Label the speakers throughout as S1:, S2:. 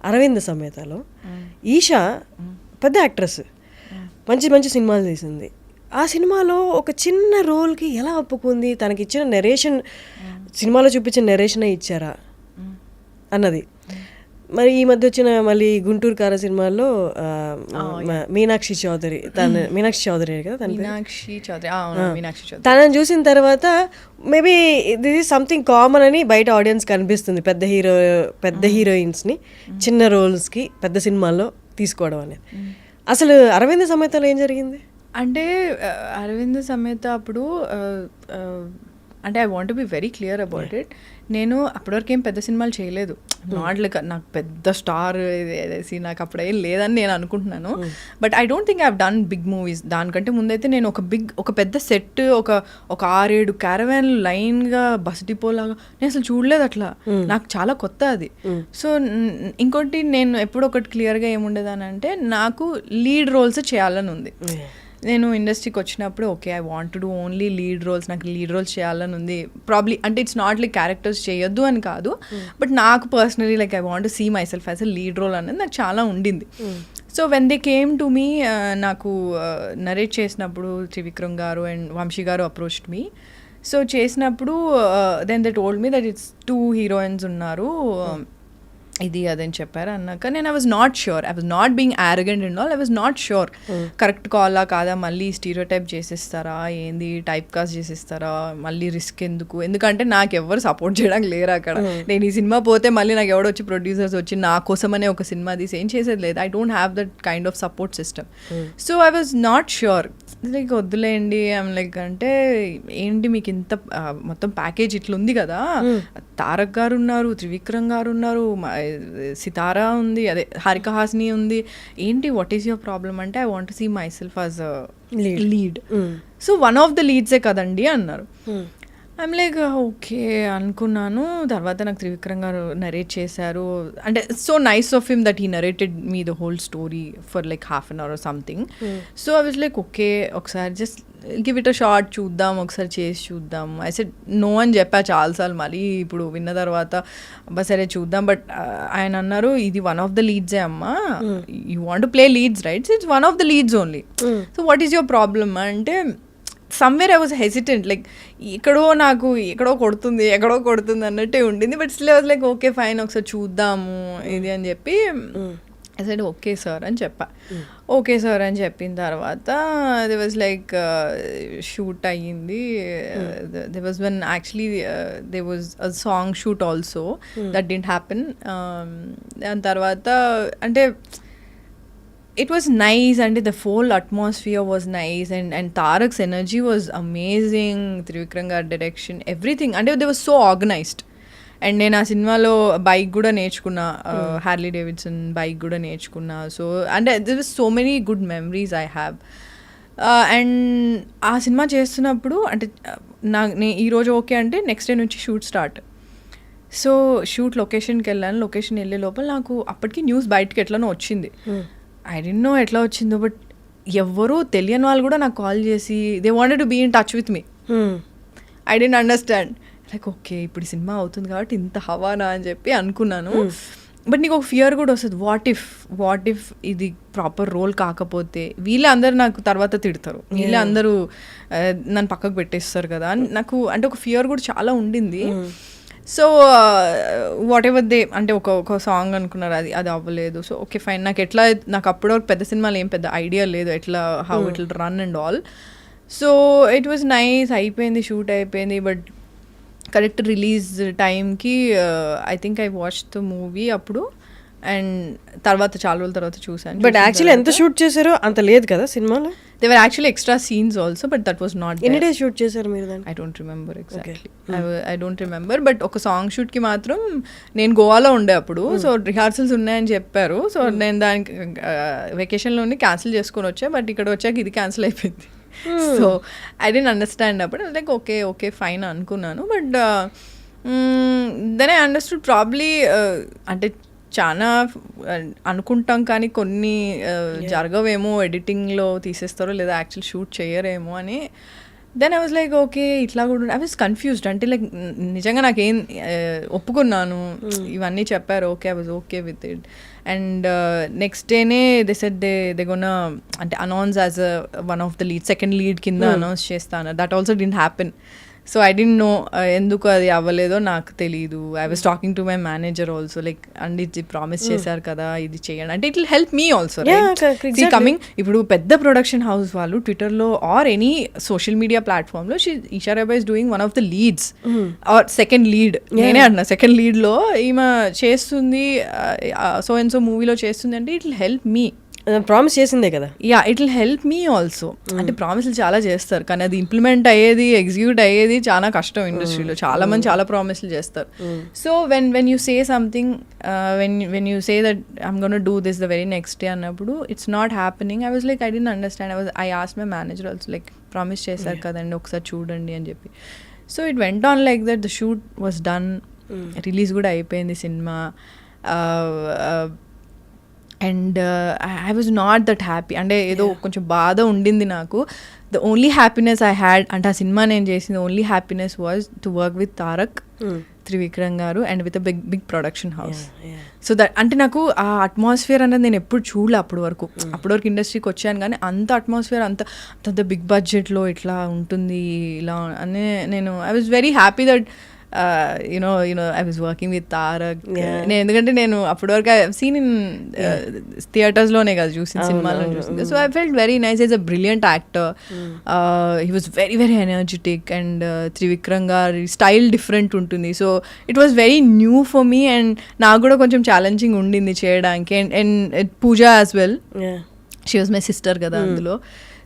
S1: అరవింద సమేతలో ఈషా పెద్ద యాక్ట్రెస్, మంచి మంచి సినిమాలు తీసింది. ఆ సినిమాలో ఒక చిన్న రోల్కి ఎలా ఒప్పుకుంది? తనకి ఇచ్చిన నెరేషన్, సినిమాలో చూపించిన నెరేషనే ఇచ్చారా అన్నది. మరి ఈ మధ్య వచ్చిన మళ్ళీ గుంటూరు కార సినిమాల్లో మీనాక్షి చౌదరి కదా తనని చూసిన తర్వాత maybe this is something common అని బయట ఆడియన్స్ కనిపిస్తుంది. పెద్ద హీరోయిన్స్ని చిన్న రోల్స్కి పెద్ద సినిమాల్లో తీసుకోవడం అనేది. అసలు అరవింద సమేతలో ఏం జరిగింది
S2: అంటే, అరవింద సమేత అప్పుడు అంటే I want be very clear about it. నేను అప్పటివరకు ఏం పెద్ద సినిమాలు చేయలేదు. నాట్ లైక్ నాకు పెద్ద స్టార్ వేసి నాకు అప్పుడు ఏం లేదని నేను అనుకుంటున్నాను. But I don't think I have done big movies. దానికంటే ముందైతే నేను ఒక పెద్ద సెట్, ఒక 6-7 క్యారవాన్ లైన్గా బస్ డిపో లాగా నేను అసలు చూడలేదు. అట్లా నాకు చాలా కొత్త అది. సో ఇంకోటి నేను ఎప్పుడు ఒకటి క్లియర్గా ఏముండేదానంటే, నాకు లీడ్ రోల్స్ చేయాలని ఉంది. నేను ఇండస్ట్రీకి వచ్చినప్పుడు okay I want to do only lead roles, నాకు లీడ్ రోల్స్ చేయాలని ఉంది. ప్రాబ్లీ అంటే ఇట్స్ నాట్ లైక్ క్యారెక్టర్స్ చేయొద్దు అని కాదు, బట్ నాకు personally like I want to see myself as a lead role అనేది నాకు చాలా ఉండింది. So when they came to me, నాకు నరేట్ చేసినప్పుడు Trivikram garu and Vamshi garu approached me. So చేసినప్పుడు then they told me that it's 2 heroines ఉన్నారు, ఇది అదని చెప్పారు. అన్నాక నేను I was not sure, I was not being arrogant and all, I was not sure correct కాలా కాదా, మళ్ళీ స్టీరియోటైప్ చేసేస్తారా ఏంది, టైప్ కాస్ట్ చేసేస్తారా, మళ్ళీ రిస్క్ ఎందుకు, ఎందుకంటే నాకు ఎవరు సపోర్ట్ చేయడానికి లేరు అక్కడ. నేను ఈ సినిమా పోతే మళ్ళీ నాకు ఎవడో వచ్చి ప్రొడ్యూసర్స్ వచ్చి నా కోసమనే ఒక సినిమా తీసి ఏం చేసేది లేదు. I don't have that kind of support system. So I was not sure. Like వద్దులేండి, ఐమ్ లైక్ అంటే ఏంటి మీకు ఇంత మొత్తం ప్యాకేజ్ ఇట్లా ఉంది కదా, తారక్ గారు ఉన్నారు, త్రివిక్రమ్ గారు ఉన్నారు, సితారా ఉంది, అదే హారిక హాస్ని ఉంది, ఏంటి వాట్ ఈస్ యువర్ ప్రాబ్లమ్ అంటే I want to see myself as lead. So one of the లీడ్సే కదండి అన్నారు. ఐమ్ లైక్ ఓకే అనుకున్నాను. తర్వాత నాకు త్రివిక్రమ్ గారు నరేట్ చేశారు. అంటే so nice of him that he narrated me the whole story for like ½ an hour or something. So I was like okay ఒకసారి just give it a shot, చూద్దాం ఒకసారి చేసి చూద్దాం. ఐ సెడ్ నో అని చెప్పా చాలాసార్లు. మళ్ళీ ఇప్పుడు విన్న తర్వాత అబ్బా సరే చూద్దాం. బట్ ఆయన అన్నారు ఇది వన్ ఆఫ్ ద లీడ్సే అమ్మా, you want to play leads right, it's one of the leads only. So what is your problem అంటే somewhere I was hesitant, like ఎక్కడో కొడుతుంది అన్నట్టే ఉండింది. But still I was like okay fine ఒకసారి చూద్దాము ఇది అని చెప్పి ఐ సెడ్ ఓకే సార్ అని చెప్పా. ఓకే సార్ అని చెప్పిన తర్వాత ది వాజ్ లైక్ షూట్ అయ్యింది. The was one actually they was a song shoot also that didn't happen. దాని తర్వాత అంటే it was nice and the whole atmosphere was nice and Tarak's energy was amazing, Trivikram gaరి direction, everything, and they were so organized. And నేను ఆ సినిమాలో bike కూడా నేర్చుకున్నా, Harley Davidson bike కూడా నేర్చుకున్నా. సో అంటే దిర్ was so many good memories I have. And ఆ cinema చేస్తున్నప్పుడు అంటే ఈరోజు ఓకే అంటే నెక్స్ట్ డే నుంచి షూట్ స్టార్ట్. సో షూట్ లొకేషన్కి వెళ్ళాను. లొకేషన్ వెళ్ళే లోపల నాకు అప్పటికి న్యూస్ బయటకి ఎట్లనో వచ్చింది. ఐ డోంట్ నో ఎట్లా వచ్చిందో, బట్ ఎవ్వరూ తెలియని వాళ్ళు కూడా నాకు కాల్ చేసి they wanted to be in touch with me. I don't understand, like okay ఇప్పుడు ఈ సినిమా అవుతుంది కాబట్టి ఇంత హవానా అని చెప్పి అనుకున్నాను. బట్ నీకు ఒక ఫియర్ కూడా వస్తుంది, వాట్ ఇఫ్ ఇది ప్రాపర్ రోల్ కాకపోతే, వీళ్ళే అందరూ నాకు తర్వాత తిడతారు, వీళ్ళే అందరూ నన్ను పక్కకు పెట్టేస్తారు కదా అని నాకు అంటే ఒక ఫియర్ కూడా చాలా ఉండింది. సో వాట్ ఎవర్ దే అంటే ఒక సాంగ్ అనుకున్నారు, అది అవ్వలేదు. సో ఓకే ఫైన్, నాకు అప్పటివరకు పెద్ద సినిమాలు ఏం పెద్ద ఐడియా లేదు ఎట్లా how it will run and all. So it was nice, అయిపోయింది, షూట్ అయిపోయింది. బట్ కరెక్ట్ రిలీజ్ టైంకి I think I watch the movie అప్పుడు, అండ్ తర్వాత చాలా రోజుల తర్వాత చూసాను.
S1: బట్ యాక్చువల్లీ ఎంత షూట్ చేశారో అంత లేదు కదా సినిమాలో.
S2: There were actually extra scenes also, but that was not there.
S1: Any day shoot చేశారు మీరు దాన్ని?
S2: I don't remember exactly. Okay. I don't remember, but ఒక సాంగ్ షూట్కి మాత్రం నేను గోవాలో ఉండే అప్పుడు. సో రిహార్సల్స్ ఉన్నాయని చెప్పారు. సో నేను దానికి వెకేషన్లోనే క్యాన్సిల్ చేసుకొని వచ్చా, బట్ ఇక్కడ వచ్చాక ఇది క్యాన్సిల్ అయిపోయింది. సో ఐ డోంట్ అండర్స్టాండ్ అప్పుడు, లైక్ ఓకే ఫైన్ అనుకున్నాను. But then I understood probably అంటే చాలా అనుకుంటాం కానీ కొన్ని జరగవేమో, ఎడిటింగ్లో తీసేస్తారో లేదా యాక్చువల్ షూట్ చేయరేమో అని. Then I was like okay ఇట్లా కూడా ఐ వాజ్ కన్ఫ్యూజ్డ్. అంటే లైక్ నిజంగా నాకేం ఒప్పుకున్నాను, ఇవన్నీ చెప్పారు, okay I was okay with it. And next డేనే దే సెడ్ దే గోనా అంటే announce as one of the lead, second lead కింద అనౌన్స్ చేస్తాను. That also didn't happen. So I didn't know ఎందుకు అది అవ్వలేదో నాకు తెలీదు. I was talking to my manager also like and ఇది ప్రామిస్ చేశారు కదా ఇది చేయండి అంటే it will help me also coming. ఇప్పుడు పెద్ద ప్రొడక్షన్ హౌస్ వాళ్ళు ట్విట్టర్లో ఆర్ ఎనీ సోషల్ మీడియా ప్లాట్ఫామ్లో Eesha Rebba is doing one of the leads or second lead. నేనే అంటున్నా సెకండ్ లీడ్లో ఈమె చేస్తుంది, సో అండ్ సో మూవీలో చేస్తుంది అంటే it will help me.
S1: Promise చేసిందే కదా.
S2: Yeah it will help me also. అంటే ప్రామిస్లు చాలా చేస్తారు కానీ అది ఇంప్లిమెంట్ అయ్యేది, ఎగ్జిక్యూట్ అయ్యేది చాలా కష్టం ఇండస్ట్రీలో. చాలా మంది చాలా ప్రామిస్లు చేస్తారు. So when you say something, when you say that I'm gonna do this the very next day అన్నప్పుడు it's not happening. I was like I didn't understand. I asked my manager also like promise చేశారు కదండి ఒకసారి చూడండి అని చెప్పి. So it went on like that. The shoot was done, release కూడా అయిపోయింది సినిమా. And I was not that happy. అంటే ఏదో కొంచెం బాధ ఉండింది నాకు. The only happiness I had అంటే ఆ సినిమా నేను చేసింది only happiness was to work with Tarak, Trivikram garu and with a big production house. So that అంటే నాకు ఆ అట్మాస్ఫియర్ అనేది నేను ఎప్పుడు చూడలే అప్పటి వరకు ఇండస్ట్రీకి వచ్చాను కానీ అంత అట్మాస్ఫియర్ అంత బిగ్ బడ్జెట్లో ఇట్లా ఉంటుంది ఇలా అని నేను I was very happy that you know I was working with Tarak. ఎందుకంటే నేను అప్పటి వరకు సీన్ ఇన్ థియేటర్స్లోనే కదా చూసిన, సినిమాలో చూసింది. So I felt very nice. Is a brilliant actor. He was very very energetic and Trivikram గారి స్టైల్ డిఫరెంట్ ఉంటుంది. So it was very new for me and నాకు కూడా కొంచెం ఛాలెంజింగ్ ఉండింది చేయడానికి. And Pooja as well, she was my sister కదా అందులో.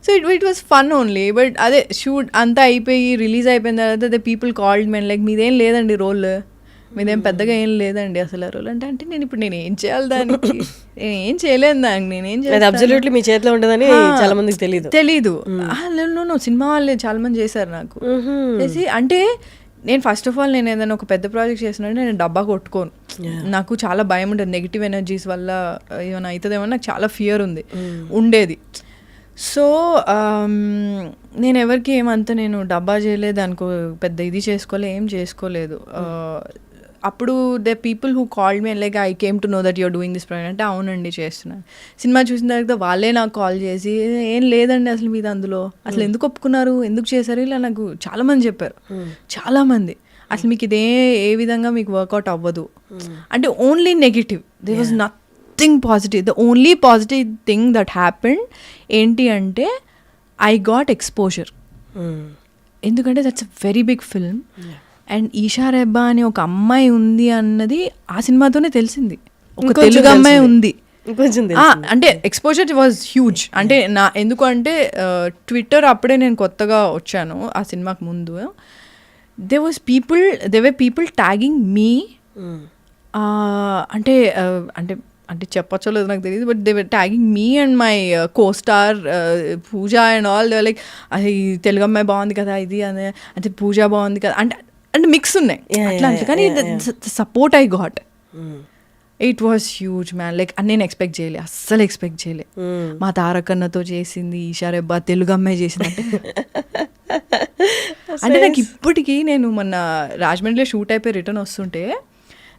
S2: So it was fun only. But అదే షూట్ అంతా అయిపోయి రిలీజ్ అయిపోయిన తర్వాత the people called men like మీదేం లేదండి రోల్, మీదేం పెద్దగా ఏం లేదండి అసలు ఆ రోల్ అంటే నేను ఏం చేయాలి దానికి, నేను ఏం చేయలేను దానికి, నేనేం చేయాలి
S1: అబ్సల్యూట్లీ మీ చేతిలో ఉండదని చాలా మందికి తెలీదు.
S2: సినిమా వాళ్ళే చాలా మంది చేశారు నాకు చేసి. అంటే నేను ఫస్ట్ ఆఫ్ ఆల్ నేను ఏదైనా ఒక పెద్ద ప్రాజెక్ట్ చేసినట్టు నేను డబ్బా కొట్టుకోను. నాకు చాలా భయం ఉంటుంది నెగిటివ్ ఎనర్జీస్ వల్ల ఏమైనా అవుతుందేమో నాకు చాలా ఫియర్ ఉండేది. సో నేను ఎవరికి ఏమంతా నేను డబ్బా చేయలేదు అనుకో, పెద్ద ఇది ఏం చేసుకోలేదు. అప్పుడు the people who called me like I came to know that you're doing this project అంటే అవునండి చేస్తున్నాను. సినిమా చూసిన తర్వాత వాళ్ళే నాకు కాల్ చేసి ఏం లేదండి అసలు మీద అందులో అసలు ఎందుకు ఒప్పుకున్నారు, ఎందుకు చేశారు, ఇలా నాకు చాలామంది చెప్పారు. చాలామంది అసలు మీకు ఇదే ఏ విధంగా మీకు వర్కౌట్ అవ్వదు అంటే only negative. They was nothing positive. The only positive thing that happened ఏంటి అంటే ఐ గాట్ ఎక్స్పోజర్. ఎందుకంటే that's a very big film and Eesha Rebba అనే ఒక అమ్మాయి ఉంది అన్నది ఆ సినిమాతోనే తెలిసింది. ఒక తెలుగు అమ్మాయి ఉంది అంటే ఎక్స్పోజర్ వాజ్ హ్యూజ్. అంటే ఎందుకు అంటే ట్విట్టర్ అప్పుడే నేను కొత్తగా వచ్చాను ఆ సినిమాకి ముందు. They were people tagging me అంటే అంటే అంటే చెప్పచ్చో లేదు నాకు తెలియదు, but they were tagging me and my co-star Pooja and all. They like అది తెలుగు అమ్మాయి బాగుంది కదా ఇది అని, అంటే పూజ బాగుంది కదా అంటే అంటే మిక్స్ ఉన్నాయి అట్లా అంటే. కానీ support I got it was huge man. Like నేను ఎక్స్పెక్ట్ చేయలే, అస్సలు ఎక్స్పెక్ట్ చేయలే. మా తారకన్నతో చేసింది ఈషా రెబ్బా తెలుగు అమ్మాయి చేసింది అంటే నాకు ఇప్పటికీ నేను మొన్న రాజమండ్రిలో షూట్ అయిపోయి రిటర్న్ వస్తుంటే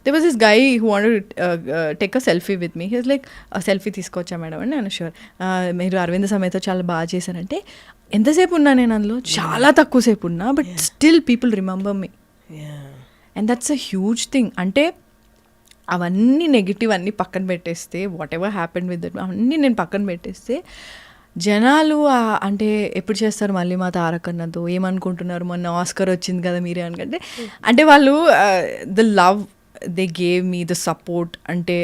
S2: there was this guy who wanted to take a selfie with me. He was like selfie తీసుకోవచ్చా మేడం అని. నేను షూర్ మీరు అరవింద్ సమేతో చాలా బాగా చేశారంటే ఎంతసేపు ఉన్నా నేను అందులో చాలా తక్కువ సేపు ఉన్నా but still people remember me and that's a huge thing. అంటే అవన్నీ నెగిటివ్ అన్నీ పక్కన పెట్టేస్తే what ever happened with that అవన్నీ నేను పక్కన పెట్టేస్తే జనాలు అంటే ఎప్పుడు చేస్తారు మళ్ళీ మా తారకన్నతో ఏమనుకుంటున్నారు, మొన్న ఆస్కర్ వచ్చింది కదా మీరే అనుకుంటే అంటే వాళ్ళు the love they gave me the support. అంటే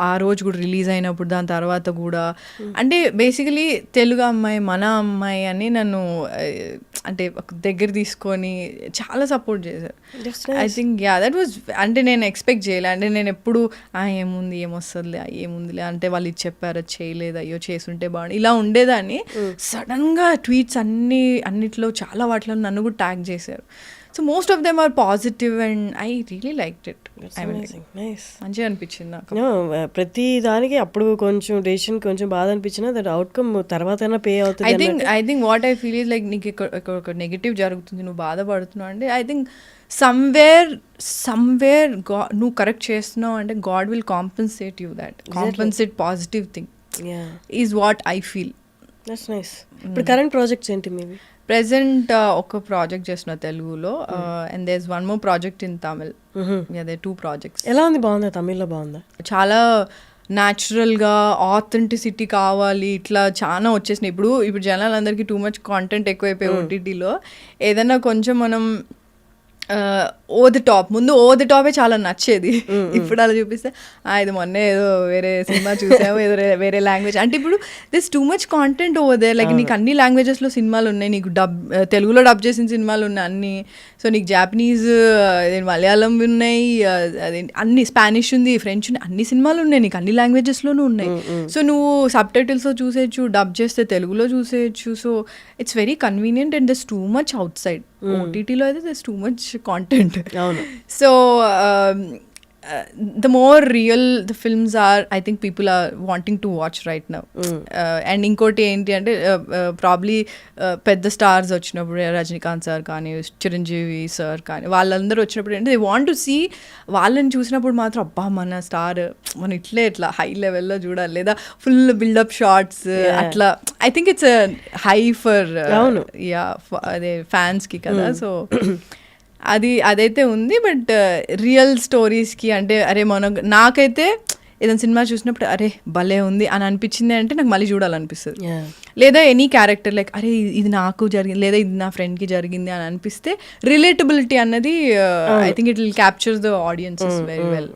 S2: ఆ రోజు కూడా రిలీజ్ అయినప్పుడు దాని తర్వాత కూడా అంటే బేసికలీ తెలుగు అమ్మాయి మన అమ్మాయి అని నన్ను అంటే దగ్గర తీసుకొని చాలా సపోర్ట్ చేశారు. ఐ థింక్ దట్ వాజ్ అంటే నేను ఎక్స్పెక్ట్ చేయలే. అంటే నేను ఎప్పుడు ఏముంది ఏమొస్తుందిలే ఏముందిలే అంటే వాళ్ళు ఇది చెప్పారు చేయలేదు అయ్యో చేసుంటే బాగుంది ఇలా ఉండేదాన్ని. సడన్గా ట్వీట్స్ అన్నిట్లో చాలా వాటిలో నన్ను కూడా ట్యాగ్ చేశారు. So most of them are positive and I really like it.
S1: That's amazing. Nice.
S2: మంచిగా అనిపించింది నాకు.
S1: No, ప్రతి దానికి అప్పుడు కొంచెం డెసిషన్ కొంచెం బాధ అనిపించినా దట్ అవుట్కమ్ తర్వాత పే అవుతుంది
S2: I think what I feel is like నీకు ఒక నెగిటివ్ జరుగుతుంది, నువ్వు బాధపడుతున్నావు అంటే ఐ థింక్ సమ్వేర్ నువ్వు కరెక్ట్ చేస్తున్నావు అంటే God will compensate you that. Compensate positive thing is what I feel.
S1: That's nice. ఇప్పుడు కరెంట్ ప్రాజెక్ట్స్ ఏంటి మీవి?
S2: ప్రెసెంట్ ఒక ప్రాజెక్ట్ చేసిన తెలుగులో and there is one more project in Tamil. There 2 projects.
S1: ఎలా ఉంది? బాగుందా? తమిళ్లో బాగుందా?
S2: చాలా న్యాచురల్గా ఆథెంటిసిటీ కావాలి ఇట్లా చాలా వచ్చేసినాయి. ఇప్పుడు జనాలందరికీ టూ మచ్ కాంటెంట్ ఎక్కువైపోయి ఓటీటీలో. ఏదైనా కొంచెం మనం ముందు ఓ ది టాపే చాలా నచ్చేది. ఇప్పుడు అలా చూపిస్తే ఇది మొన్నే ఏదో వేరే సినిమా చూసాము, ఏదో వేరే లాంగ్వేజ్ అంటే ఇప్పుడు this two much content over they. Like నీకు అన్ని లాంగ్వేజెస్లో సినిమాలు ఉన్నాయి, నీకు తెలుగులో డబ్ చేసిన సినిమాలు ఉన్నాయి అన్ని. సో నీకు జాపనీస్, మలయాళం ఉన్నాయి, అన్ని స్పానిష్ ఉంది, ఫ్రెంచ్ ఉంది, అన్ని సినిమాలు ఉన్నాయి నీకు, అన్ని లాంగ్వేజెస్లోనూ ఉన్నాయి. సో నువ్వు సబ్ టైటిల్స్లో చూసేయచ్చు, డబ్ చేస్తే తెలుగులో చూసేయచ్చు. So it's very convenient and thus too much outside. ఓటీటీలో అయితే thus too much content. So the more real the films are, I think people are wanting to watch right now. And inkoti enti ante probably pedda stars vachinappudu Rajinikanth sir kaani Chiranjeevi sir kaani vallandaru vachinappudu ante they want to see వాళ్ళని చూసినప్పుడు మాత్రం అబ్బా మన star మనం ఇట్లా high లెవెల్లో చూడాలి, లేదా ఫుల్ బిల్డప్ షార్ట్స్ అట్లా. I think it's high for అదే ఫ్యాన్స్కి కదా. సో అదైతే ఉంది. బట్ రియల్ స్టోరీస్కి అంటే నాకైతే ఏదైనా సినిమా చూసినప్పుడు అరే భలే ఉంది అని అనిపించింది అంటే నాకు మళ్ళీ చూడాలనిపిస్తుంది. లేదా ఎనీ క్యారెక్టర్ లైక్ అరే ఇది నాకు జరిగింది, లేదా ఇది నా ఫ్రెండ్కి జరిగింది అని అనిపిస్తే రిలేటబిలిటీ అన్నది I think it will capture the audiences very well.